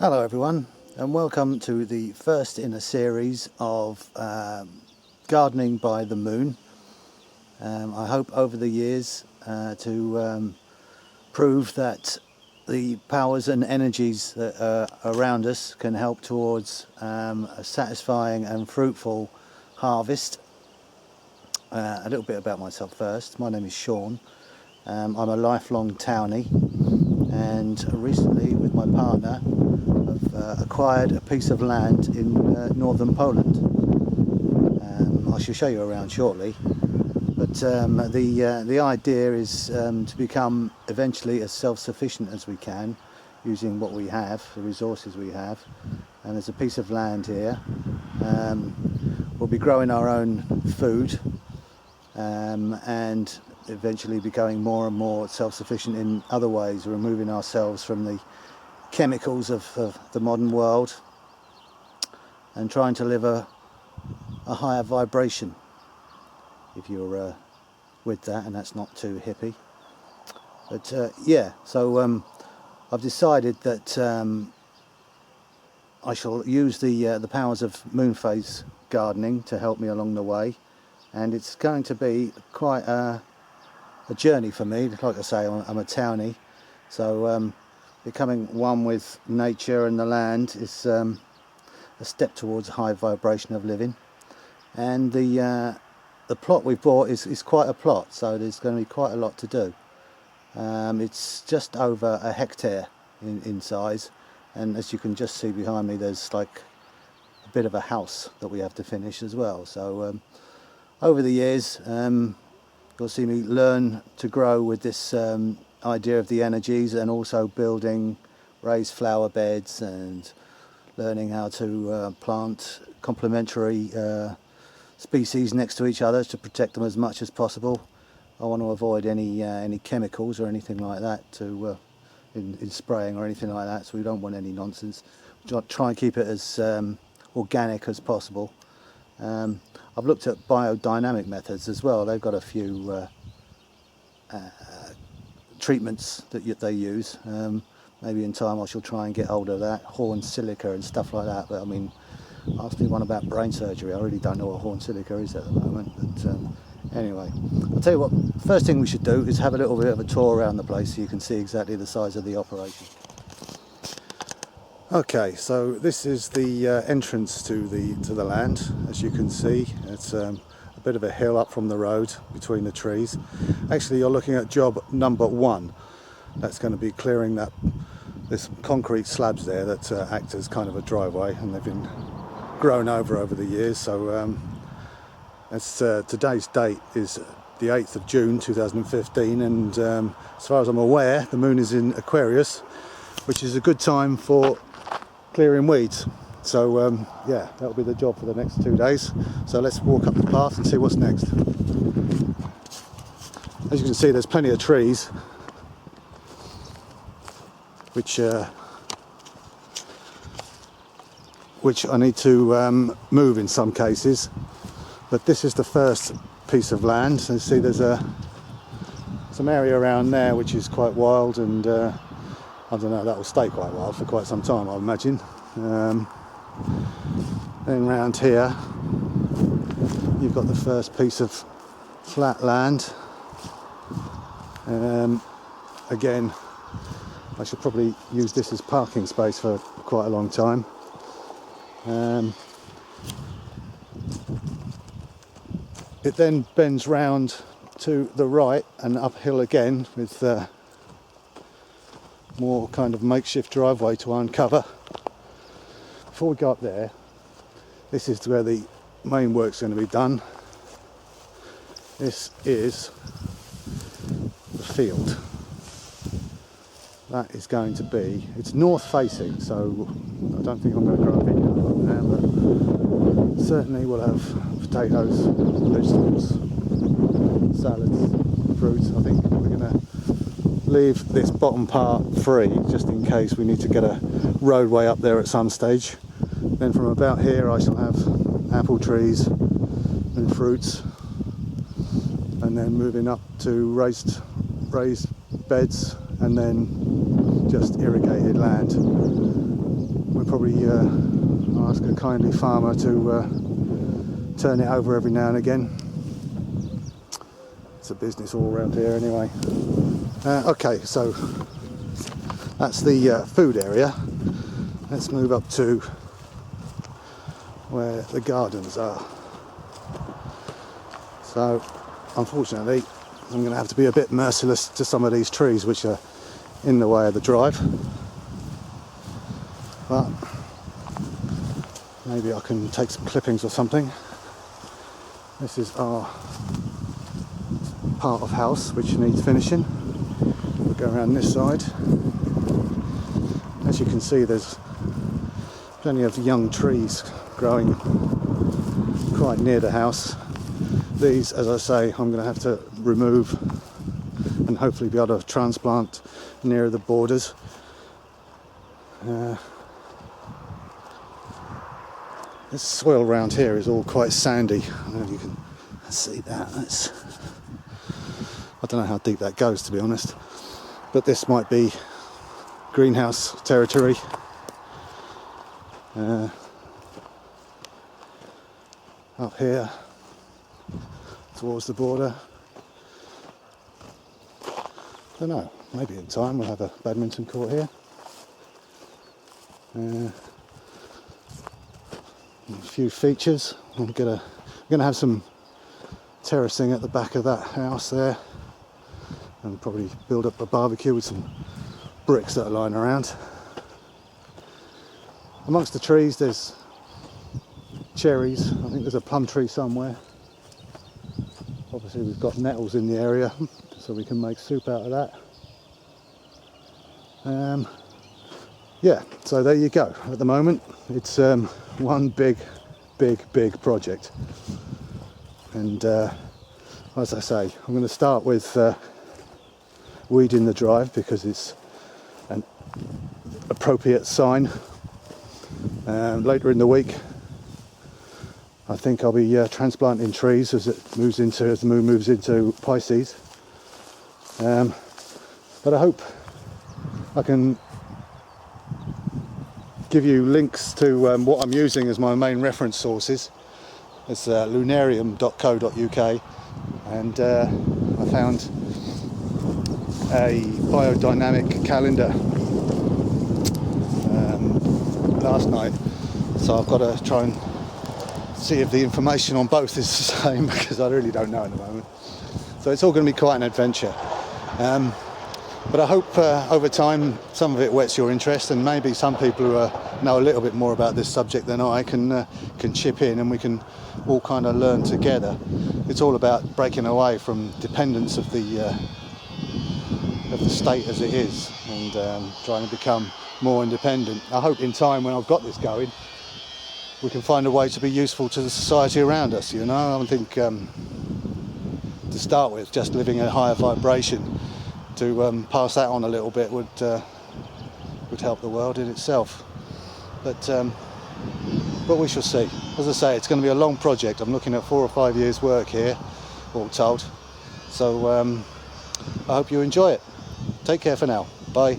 Hello everyone, and welcome to the first in a series of gardening by the moon. I hope over the years to prove that the powers and energies that are around us can help towards a satisfying and fruitful harvest. A little bit about myself first. My name is Sean. I'm a lifelong townie, and recently with my partner acquired a piece of land in northern Poland. I shall show you around shortly, but the idea is to become eventually as self-sufficient as we can using what we have, the resources we have. And there's a piece of land here. We'll be growing our own food and eventually becoming more and more self-sufficient in other ways, removing ourselves from the chemicals of the modern world and trying to live a higher vibration, if you're with that and that's not too hippie. But yeah, so I've decided that I shall use the powers of moon phase gardening to help me along the way, and it's going to be quite a journey for me. Like I say, I'm a townie, so becoming one with nature and the land is a step towards a high vibration of living. And the plot we've bought is quite a plot, so there's going to be quite a lot to do. It's just over a hectare in size, and as you can just see behind me, there's like a bit of a house that we have to finish as well. So over the years, you'll see me learn to grow with this idea of the energies, and also building raised flower beds and learning how to plant complementary species next to each other to protect them as much as possible. I want to avoid any chemicals or anything like that in spraying or anything like that, so we don't want any nonsense. Try and keep it as organic as possible. I've looked at biodynamic methods as well. They've got a few treatments that they use. Maybe in time I shall try and get hold of that, horn silica and stuff like that. But I mean, ask me one about brain surgery. I really don't know what horn silica is at the moment. But anyway, I'll tell you what, first thing we should do is have a little bit of a tour around the place so you can see exactly the size of the operation. Okay, so this is the entrance to the land. As you can see, it's a bit of a hill up from the road between the trees. Actually, you're looking at job number 1. That's going to be clearing this concrete slabs there that act as kind of a driveway, and they've been grown over the years. So today's date is the 8th of June 2015, and as far as I'm aware, the moon is in Aquarius, which is a good time for clearing weeds. So yeah, that'll be the job for the next 2 days. So let's walk up the path and see what's next. As you can see, there's plenty of trees which I need to move in some cases, but this is the first piece of land. So you see there's some area around there which is quite wild, and I don't know, that will stay quite wild for quite some time, I imagine. Then round here you've got the first piece of flat land. Again, I should probably use this as parking space for quite a long time. It then bends round to the right and uphill again with more kind of makeshift driveway to uncover. Before we go up there, this is where the main work's going to be done. This is the field. That is going to be, it's north facing, so I don't think I'm going to grow a vineyard up there, but certainly we'll have potatoes, vegetables, salads, fruits. I think we're going to leave this bottom part free just in case we need to get a roadway up there at some stage. Then from about here I shall have apple trees and fruits, and then moving up to raised beds, and then just irrigated land. we'll probably ask a kindly farmer to turn it over every now and again. It's a business all around here anyway. Okay, so that's the food area. Let's move up to where the gardens are. So unfortunately I'm going to have to be a bit merciless to some of these trees which are in the way of the drive, but maybe I can take some clippings or something. This is our part of house which needs finishing. We'll go around this side. As you can see, there's plenty of young trees growing quite near the house. These, as I say, I'm going to have to remove and hopefully be able to transplant nearer the borders. This soil around here is all quite sandy. I don't know if you can see that. I don't know how deep that goes, to be honest, but this might be greenhouse territory. Up here towards the border. Don't know, maybe in time we'll have a badminton court here. A few features. I'm gonna have some terracing at the back of that house there, and probably build up a barbecue with some bricks that are lying around. Amongst the trees there's cherries. I think there's a plum tree somewhere. Obviously we've got nettles in the area, so we can make soup out of that. Yeah, so there you go. At the moment it's one big project, and as I say, I'm going to start with weeding the drive because it's an appropriate sign. Later in the week I think I'll be transplanting trees as the moon moves into Pisces. But I hope I can give you links to what I'm using as my main reference sources. It's lunarium.co.uk, and I found a biodynamic calendar last night, so I've got to try and see if the information on both is the same, because I really don't know at the moment. So it's all going to be quite an adventure. But I hope over time some of it whets your interest, and maybe some people who know a little bit more about this subject than I can chip in, and we can all kind of learn together. It's all about breaking away from dependence of the state as it is, and trying to become more independent. I hope in time, when I've got this going, we can find a way to be useful to the society around us. You know, I think to start with, just living at a higher vibration, to pass that on a little bit would help the world in itself. But we shall see. As I say, it's going to be a long project. I'm looking at 4 or 5 years' work here, all told. So I hope you enjoy it. Take care for now. Bye.